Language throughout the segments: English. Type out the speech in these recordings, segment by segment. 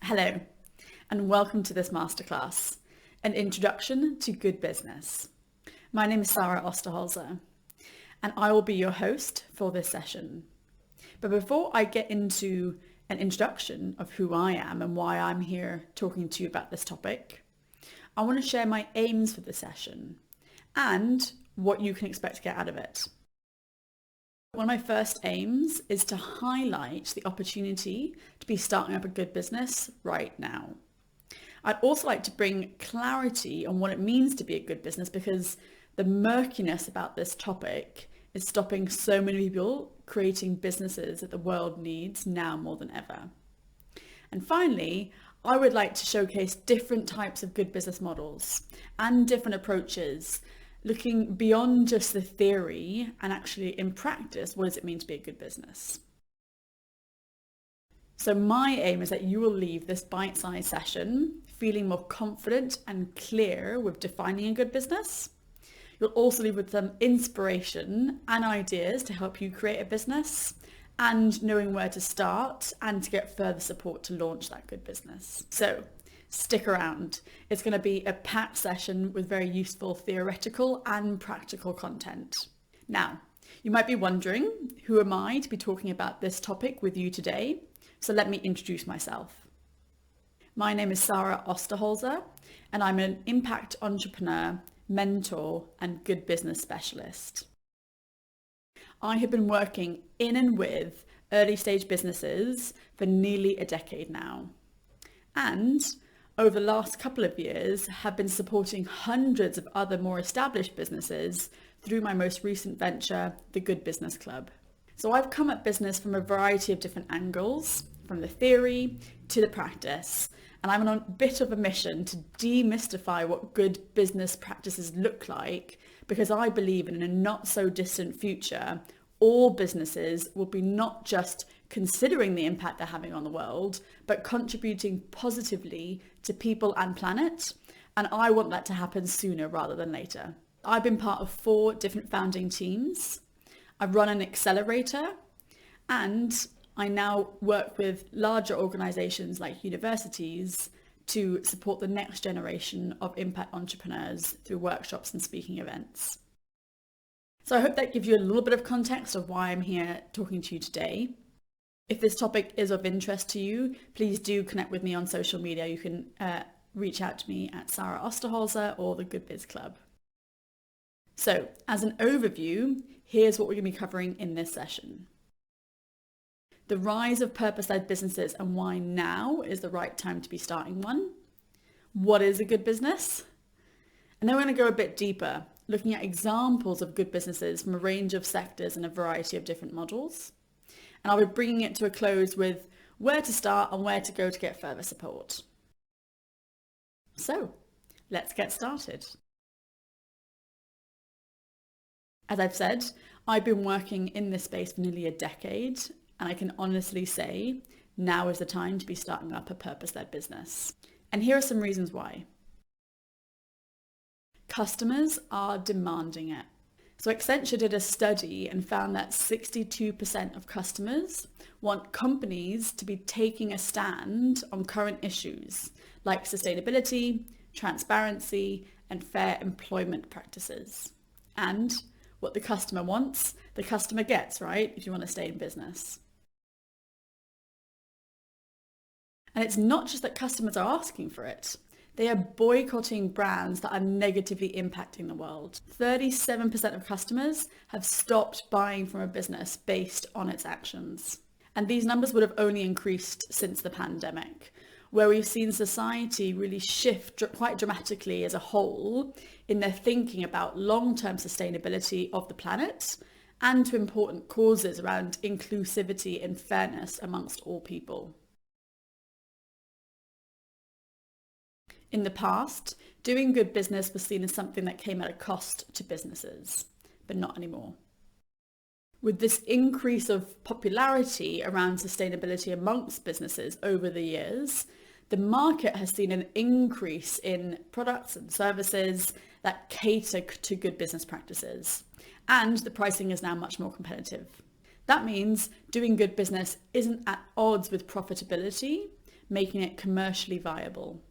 Hello, and welcome to this masterclass, an introduction to good business. My name is Sarah Osterholzer, and I will be your host for this session. But before I get into an introduction of who I am and why I'm here talking to you about this topic, I want to share my aims for the session and what you can expect to get out of it. One of my first aims is to highlight the opportunity to be starting up a good business right now. I'd also like to bring clarity on what it means to be a good business, because the murkiness about this topic is stopping so many people creating businesses that the world needs now more than ever. And finally, I would like to showcase different types of good business models and different approaches, looking beyond just the theory and actually in practice, what does it mean to be a good business? So my aim is that you will leave this bite-sized session feeling more confident and clear with defining a good business. You'll also leave with some inspiration and ideas to help you create a business and knowing where to start and to get further support to launch that good business. So stick around. It's going to be a packed session with very useful theoretical and practical content. Now, you might be wondering, who am I to be talking about this topic with you today? So let me introduce myself. My name is Sarah Osterholzer, and I'm an impact entrepreneur, mentor, and good business specialist. I have been working in and with early stage businesses for nearly a decade now. And over the last couple of years, have been supporting hundreds of other more established businesses through my most recent venture, the Good Business Club. So I've come at business from a variety of different angles, from the theory to the practice, and I'm on a bit of a mission to demystify what good business practices look like, because I believe in a not so distant future, all businesses will be not just considering the impact they're having on the world, but contributing positively to people and planet. And I want that to happen sooner rather than later. I've been part of 4 different founding teams. I've run an accelerator, and I now work with larger organizations like universities to support the next generation of impact entrepreneurs through workshops and speaking events. So I hope that gives you a little bit of context of why I'm here talking to you today. If this topic is of interest to you, please do connect with me on social media. You can reach out to me at Sarah Osterholzer or the Good Biz Club. So as an overview, here's what we're going to be covering in this session. The rise of purpose-led businesses and why now is the right time to be starting one. What is a good business? And then we're going to go a bit deeper, looking at examples of good businesses from a range of sectors and a variety of different models. And I'll be bringing it to a close with where to start and where to go to get further support. So let's get started. As I've said, I've been working in this space for nearly a decade, and I can honestly say now is the time to be starting up a purpose-led business. And here are some reasons why. Customers are demanding it. So Accenture did a study and found that 62% of customers want companies to be taking a stand on current issues like sustainability, transparency, and fair employment practices. And what the customer wants, the customer gets, right? If you want to stay in business. And it's not just that customers are asking for it. They are boycotting brands that are negatively impacting the world. 37% of customers have stopped buying from a business based on its actions. And these numbers would have only increased since the pandemic, where we've seen society really shift quite dramatically as a whole in their thinking about long-term sustainability of the planet and to important causes around inclusivity and fairness amongst all people. In the past, doing good business was seen as something that came at a cost to businesses, but not anymore. With this increase of popularity around sustainability amongst businesses over the years, the market has seen an increase in products and services that cater to good business practices, and the pricing is now much more competitive. That means doing good business isn't at odds with profitability, making it commercially viable.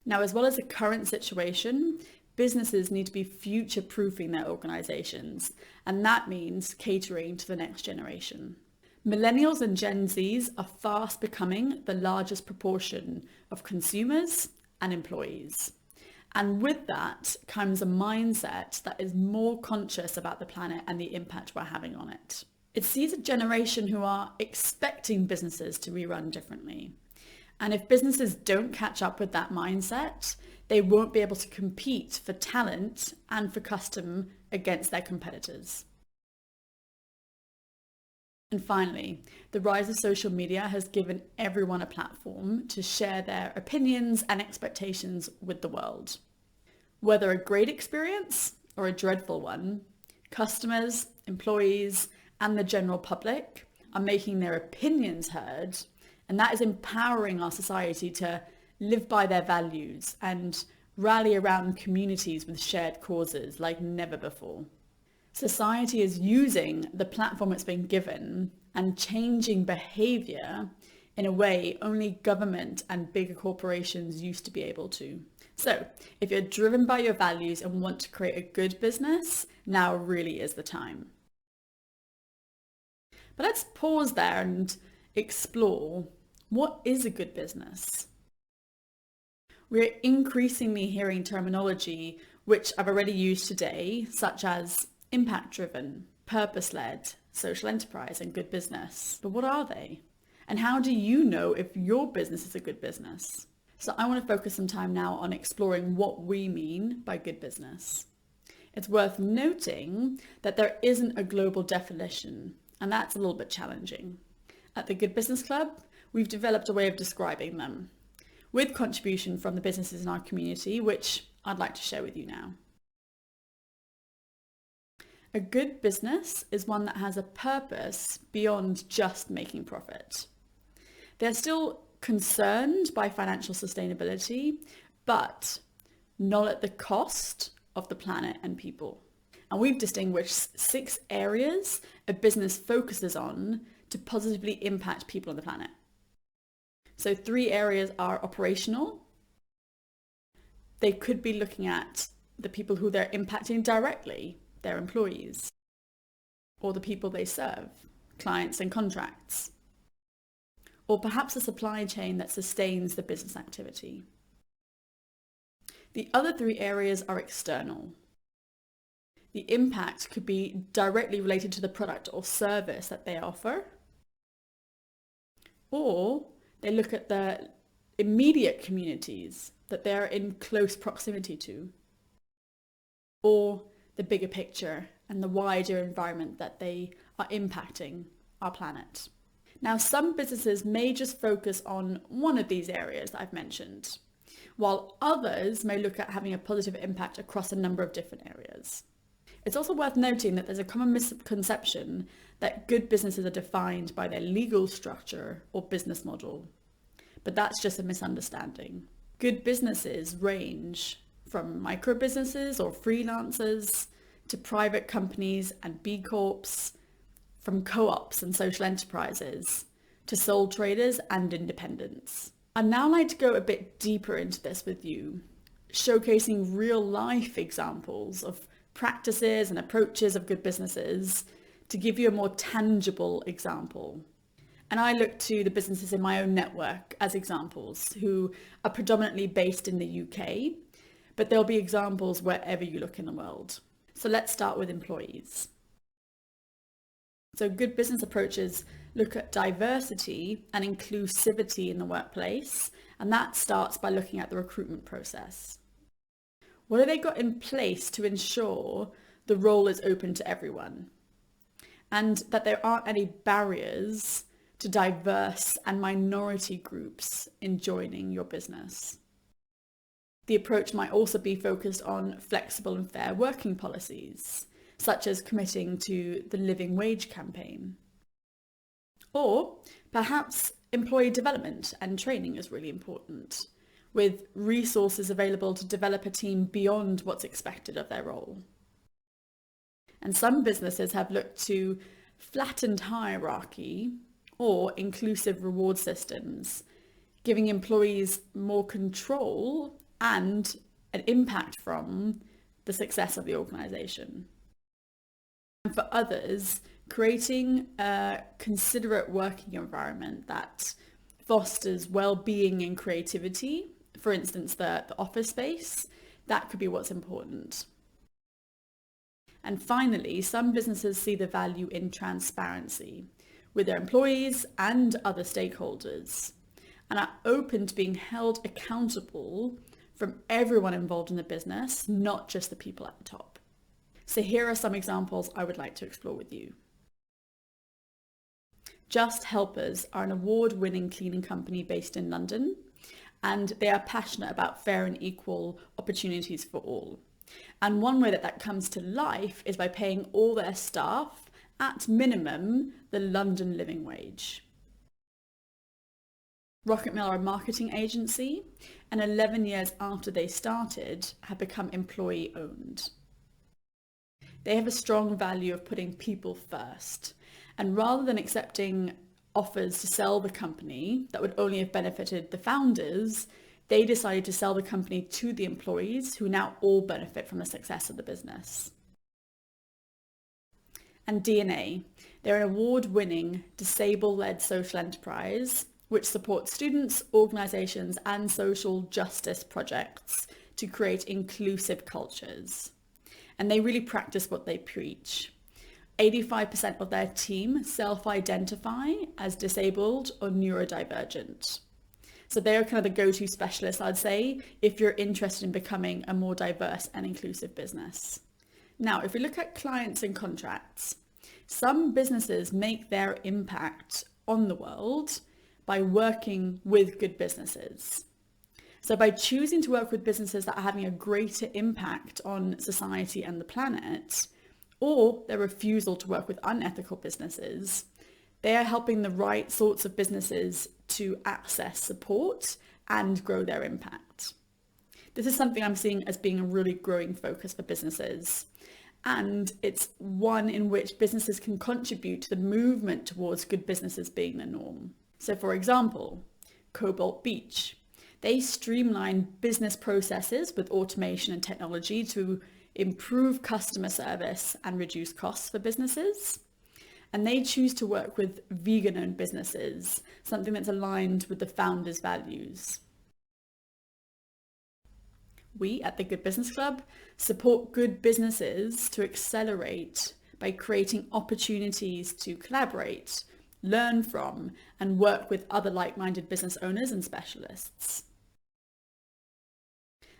Now, as well as the current situation, businesses need to be future-proofing their organizations, and that means catering to the next generation. Millennials and Gen Zs are fast becoming the largest proportion of consumers and employees. And with that comes a mindset that is more conscious about the planet and the impact we're having on it. It sees a generation who are expecting businesses to be run differently. And if businesses don't catch up with that mindset, they won't be able to compete for talent and for custom against their competitors. And finally, the rise of social media has given everyone a platform to share their opinions and expectations with the world. Whether a great experience or a dreadful one, customers, employees, and the general public are making their opinions heard, and that is empowering our society to live by their values and rally around communities with shared causes like never before. Society is using the platform it's been given and changing behavior in a way only government and bigger corporations used to be able to. So if you're driven by your values and want to create a good business, now really is the time. But let's pause there and explore, what is a good business? We're increasingly hearing terminology which I've already used today, such as impact-driven, purpose-led, social enterprise, and good business. But what are they? And how do you know if your business is a good business? So I want to focus some time now on exploring what we mean by good business. It's worth noting that there isn't a global definition, and that's a little bit challenging. At the Good Business Club, we've developed a way of describing them, with contribution from the businesses in our community, which I'd like to share with you now. A good business is one that has a purpose beyond just making profit. They're still concerned by financial sustainability, but not at the cost of the planet and people. And we've distinguished 6 areas a business focuses on to positively impact people on the planet. So 3 areas are operational. They could be looking at the people who they're impacting directly, their employees, or the people they serve, clients and contracts, or perhaps a supply chain that sustains the business activity. The other 3 areas are external. The impact could be directly related to the product or service that they offer, or they look at the immediate communities that they're in close proximity to, or the bigger picture and the wider environment that they are impacting our planet. Now, some businesses may just focus on one of these areas that I've mentioned, while others may look at having a positive impact across a number of different areas. It's also worth noting that there's a common misconception that good businesses are defined by their legal structure or business model, but that's just a misunderstanding. Good businesses range from micro businesses or freelancers to private companies and B Corps, from co-ops and social enterprises to sole traders and independents. I'd now like to go a bit deeper into this with you, showcasing real life examples of practices and approaches of good businesses to give you a more tangible example. And I look to the businesses in my own network as examples who are predominantly based in the UK, but there'll be examples wherever you look in the world. So let's start with employees. So good business approaches look at diversity and inclusivity in the workplace, and that starts by looking at the recruitment process. What have they got in place to ensure the role is open to everyone, and that there aren't any barriers to diverse and minority groups in joining your business? The approach might also be focused on flexible and fair working policies, such as committing to the living wage campaign. Or perhaps employee development and training is really important, with resources available to develop a team beyond what's expected of their role. And some businesses have looked to flattened hierarchy or inclusive reward systems, giving employees more control and an impact from the success of the organisation. And for others, creating a considerate working environment that fosters well-being and creativity, for instance, the office space, that could be what's important. And finally, some businesses see the value in transparency with their employees and other stakeholders, and are open to being held accountable from everyone involved in the business, not just the people at the top. So here are some examples I would like to explore with you. Just Helpers are an award-winning cleaning company based in London, and they are passionate about fair and equal opportunities for all. And one way that comes to life is by paying all their staff, at minimum, the London living wage. Rocket Mill are a marketing agency, and 11 years after they started, have become employee-owned. They have a strong value of putting people first, and rather than accepting offers to sell the company that would only have benefited the founders, they decided to sell the company to the employees, who now all benefit from the success of the business. And DNA, they're an award-winning, disabled-led social enterprise which supports students, organisations and social justice projects to create inclusive cultures. And they really practice what they preach. 85% of their team self-identify as disabled or neurodivergent. So they're kind of the go-to specialists, I'd say, if you're interested in becoming a more diverse and inclusive business. Now, if we look at clients and contracts, some businesses make their impact on the world by working with good businesses. So by choosing to work with businesses that are having a greater impact on society and the planet, or their refusal to work with unethical businesses, they are helping the right sorts of businesses to access support and grow their impact. This is something I'm seeing as being a really growing focus for businesses. And it's one in which businesses can contribute to the movement towards good businesses being the norm. So for example, Cobalt Beach, they streamline business processes with automation and technology to improve customer service and reduce costs for businesses. And they choose to work with vegan-owned businesses, something that's aligned with the founders' values. We at the Good Business Club support good businesses to accelerate by creating opportunities to collaborate, learn from, and work with other like-minded business owners and specialists.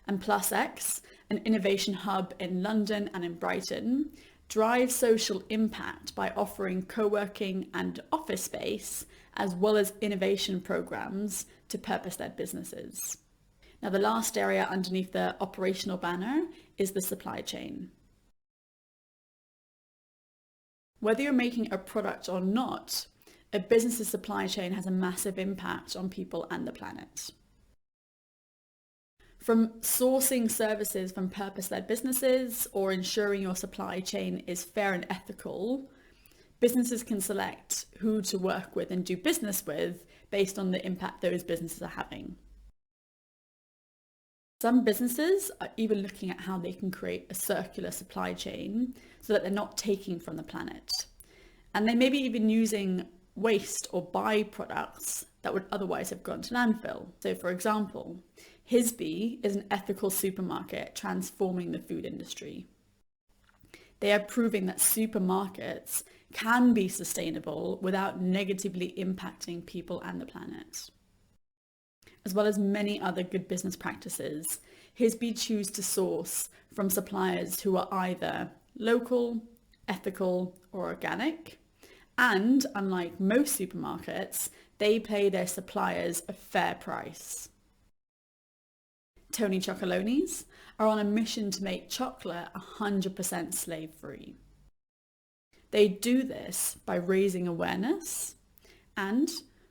And PlusX, an innovation hub in London and in Brighton, drives social impact by offering co-working and office space, as well as innovation programs to purpose-led businesses. Now, the last area underneath the operational banner is the supply chain. Whether you're making a product or not, a business's supply chain has a massive impact on people and the planet. From sourcing services from purpose-led businesses or ensuring your supply chain is fair and ethical, businesses can select who to work with and do business with based on the impact those businesses are having. Some businesses are even looking at how they can create a circular supply chain so that they're not taking from the planet. And they may be even using waste or byproducts that would otherwise have gone to landfill. So for example, Hisby is an ethical supermarket transforming the food industry. They are proving that supermarkets can be sustainable without negatively impacting people and the planet. As well as many other good business practices, Hisby choose to source from suppliers who are either local, ethical, or organic. And unlike most supermarkets, they pay their suppliers a fair price. Tony Chocolonis are on a mission to make chocolate 100% slave-free. They do this by raising awareness and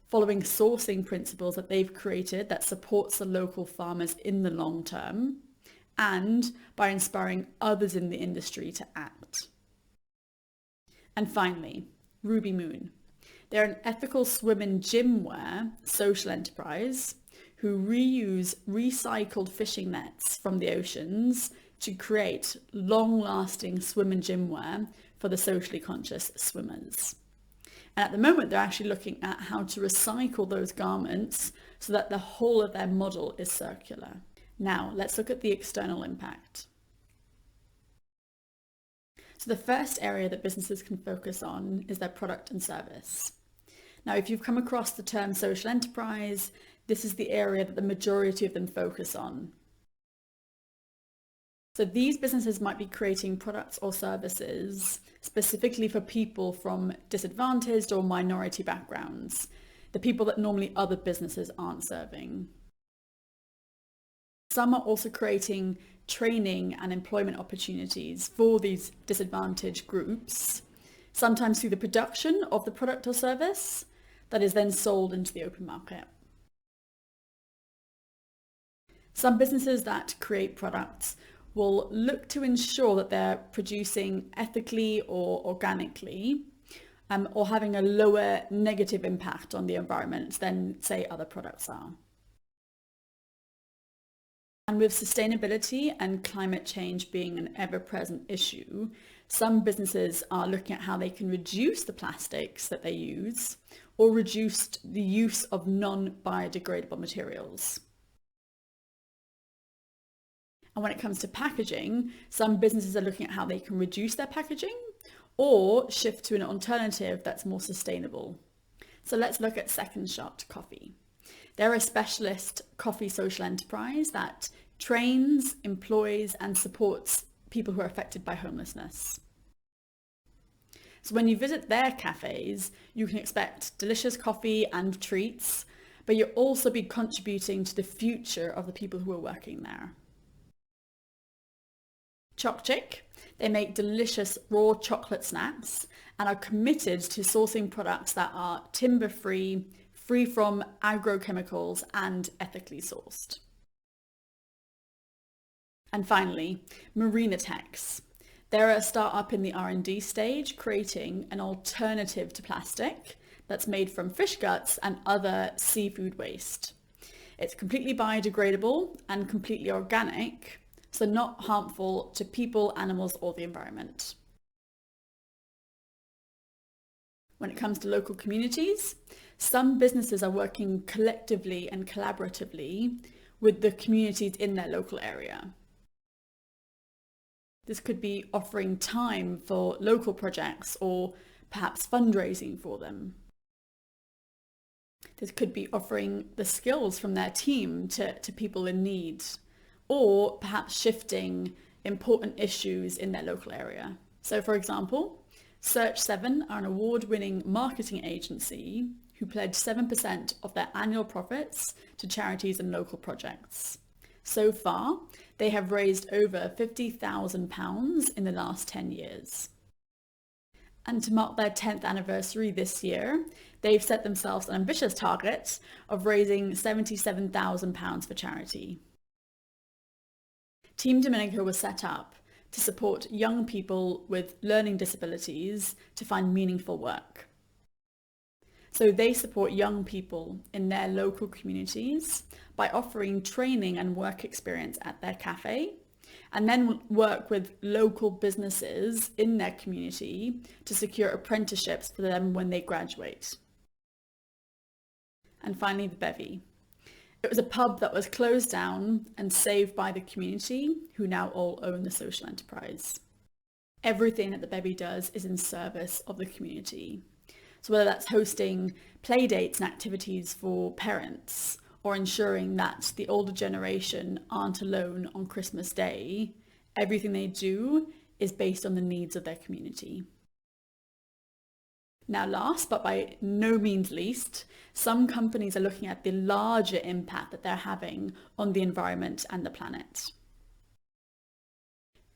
following sourcing principles that they've created that supports the local farmers in the long term, and by inspiring others in the industry to act. And finally, Ruby Moon. They're an ethical swim and gym wear social enterprise who reuse recycled fishing nets from the oceans to create long-lasting swim and gym wear for the socially conscious swimmers. And at the moment, they're actually looking at how to recycle those garments so that the whole of their model is circular. Now, let's look at the external impact. So the first area that businesses can focus on is their product and service. Now, if you've come across the term social enterprise, this is the area that the majority of them focus on. So these businesses might be creating products or services specifically for people from disadvantaged or minority backgrounds, the people that normally other businesses aren't serving. Some are also creating training and employment opportunities for these disadvantaged groups, sometimes through the production of the product or service that is then sold into the open market. Some businesses that create products will look to ensure that they're producing ethically or organically, or having a lower negative impact on the environment than, say, other products are. And with sustainability and climate change being an ever-present issue, some businesses are looking at how they can reduce the plastics that they use or reduce the use of non-biodegradable materials. And when it comes to packaging, some businesses are looking at how they can reduce their packaging or shift to an alternative that's more sustainable. So let's look at Second Shot Coffee. They're a specialist coffee social enterprise that trains, employs, and supports people who are affected by homelessness. So when you visit their cafes, you can expect delicious coffee and treats, but you'll also be contributing to the future of the people who are working there. Choc Chick, they make delicious raw chocolate snacks and are committed to sourcing products that are timber-free, free from agrochemicals, and ethically sourced. And finally, Marina Techs. They're a startup in the R&D stage, creating an alternative to plastic that's made from fish guts and other seafood waste. It's completely biodegradable and completely organic, so not harmful to people, animals, or the environment. When it comes to local communities, some businesses are working collectively and collaboratively with the communities in their local area. This could be offering time for local projects or perhaps fundraising for them. This could be offering the skills from their team to people in need, or perhaps shifting important issues in their local area. So for example, Search7 are an award-winning marketing agency who pledge 7% of their annual profits to charities and local projects. So far, they have raised over £50,000 in the last 10 years. And to mark their 10th anniversary this year, they've set themselves an ambitious target of raising £77,000 for charity. Team Dominica was set up to support young people with learning disabilities to find meaningful work. So they support young people in their local communities by offering training and work experience at their cafe, and then work with local businesses in their community to secure apprenticeships for them when they graduate. And finally, the Bevy. It was a pub that was closed down and saved by the community, who now all own the social enterprise. Everything that the Bevy does is in service of the community. So whether that's hosting play dates and activities for parents, or ensuring that the older generation aren't alone on Christmas Day, everything they do is based on the needs of their community. Now last, but by no means least, some companies are looking at the larger impact that they're having on the environment and the planet.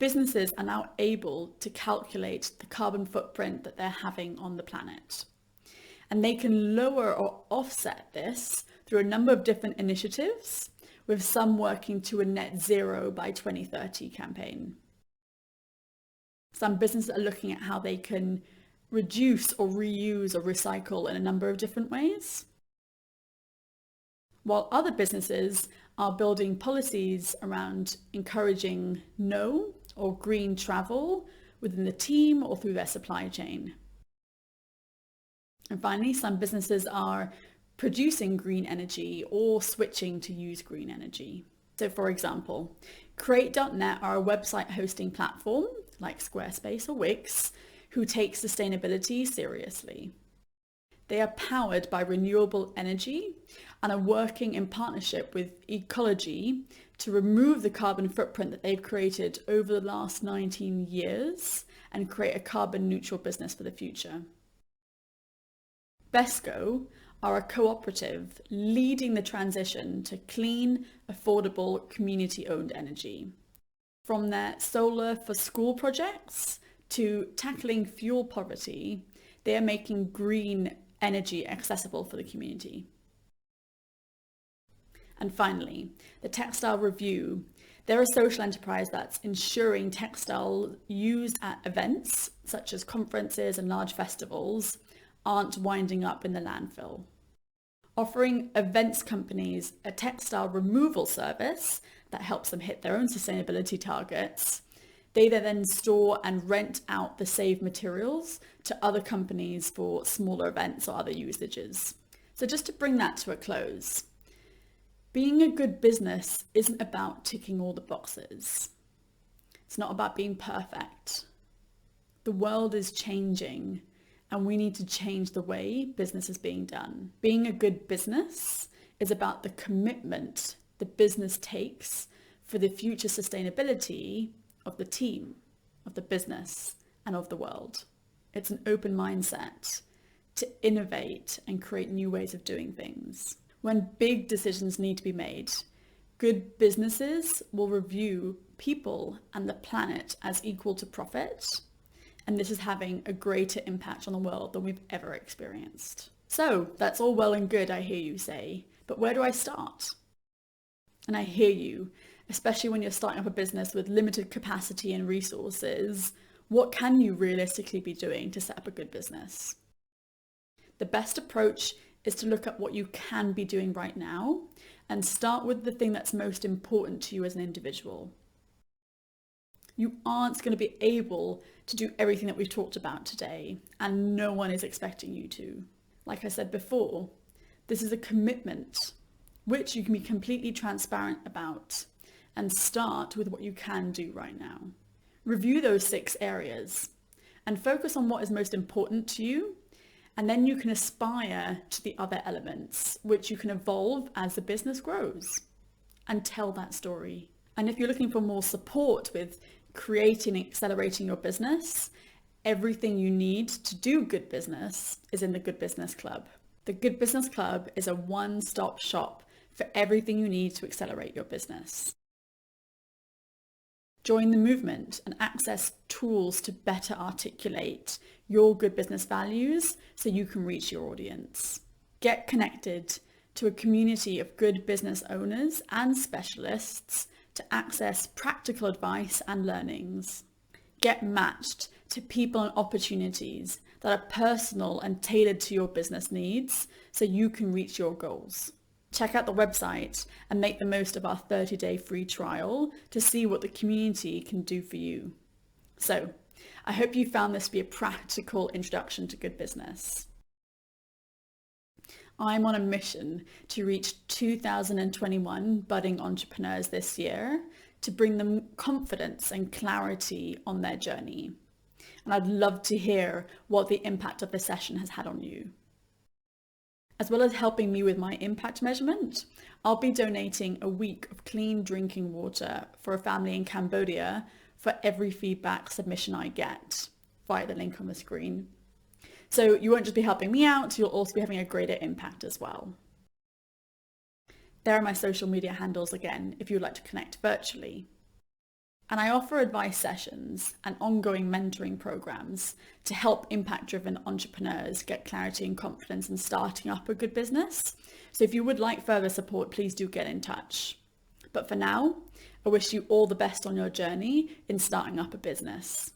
Businesses are now able to calculate the carbon footprint that they're having on the planet. And they can lower or offset this through a number of different initiatives, with some working to a net zero by 2030 campaign. Some businesses are looking at how they can reduce or reuse or recycle in a number of different ways. While other businesses are building policies around encouraging no or green travel within the team or through their supply chain. And finally, some businesses are producing green energy or switching to use green energy. So for example, Create.net are a website hosting platform like Squarespace or Wix who take sustainability seriously. They are powered by renewable energy and are working in partnership with Ecology to remove the carbon footprint that they've created over the last 19 years and create a carbon neutral business for the future. Besco are a cooperative leading the transition to clean, affordable, community-owned energy. From their solar for school projects to tackling fuel poverty, they are making green energy accessible for the community. And finally, the Textile Review. They're a social enterprise that's ensuring textile used at events, such as conferences and large festivals, aren't winding up in the landfill. Offering events companies a textile removal service that helps them hit their own sustainability targets, they then store and rent out the saved materials to other companies for smaller events or other usages. So just to bring that to a close, being a good business isn't about ticking all the boxes. It's not about being perfect. The world is changing and we need to change the way business is being done. Being a good business is about the commitment the business takes for the future sustainability of the team, of the business, and of the world. It's an open mindset to innovate and create new ways of doing things. When big decisions need to be made, good businesses will review people and the planet as equal to profit, and this is having a greater impact on the world than we've ever experienced. So that's all well and good, I hear you say, but where do I start? And I hear you, especially when you're starting up a business with limited capacity and resources. What can you realistically be doing to set up a good business? The best approach is to look at what you can be doing right now and start with the thing that's most important to you as an individual. You aren't going to be able to do everything that we've talked about today, and no one is expecting you to. Like I said before, this is a commitment which you can be completely transparent about and start with what you can do right now. Review those 6 areas and focus on what is most important to you, and then you can aspire to the other elements, which you can evolve as the business grows, and tell that story. And if you're looking for more support with creating and accelerating your business, everything you need to do good business is in the Good Business Club. The Good Business Club is a one-stop shop for everything you need to accelerate your business. Join the movement and access tools to better articulate your good business values so you can reach your audience. Get connected to a community of good business owners and specialists to access practical advice and learnings. Get matched to people and opportunities that are personal and tailored to your business needs so you can reach your goals. Check out the website and make the most of our 30-day free trial to see what the community can do for you. So, I hope you found this to be a practical introduction to good business. I'm on a mission to reach 2021 budding entrepreneurs this year to bring them confidence and clarity on their journey. And I'd love to hear what the impact of this session has had on you. As well as helping me with my impact measurement, I'll be donating a week of clean drinking water for a family in Cambodia for every feedback submission I get via the link on the screen. So you won't just be helping me out, you'll also be having a greater impact as well. There are my social media handles again if you'd like to connect virtually. And I offer advice sessions and ongoing mentoring programs to help impact-driven entrepreneurs get clarity and confidence in starting up a good business. So if you would like further support, please do get in touch. But for now, I wish you all the best on your journey in starting up a business.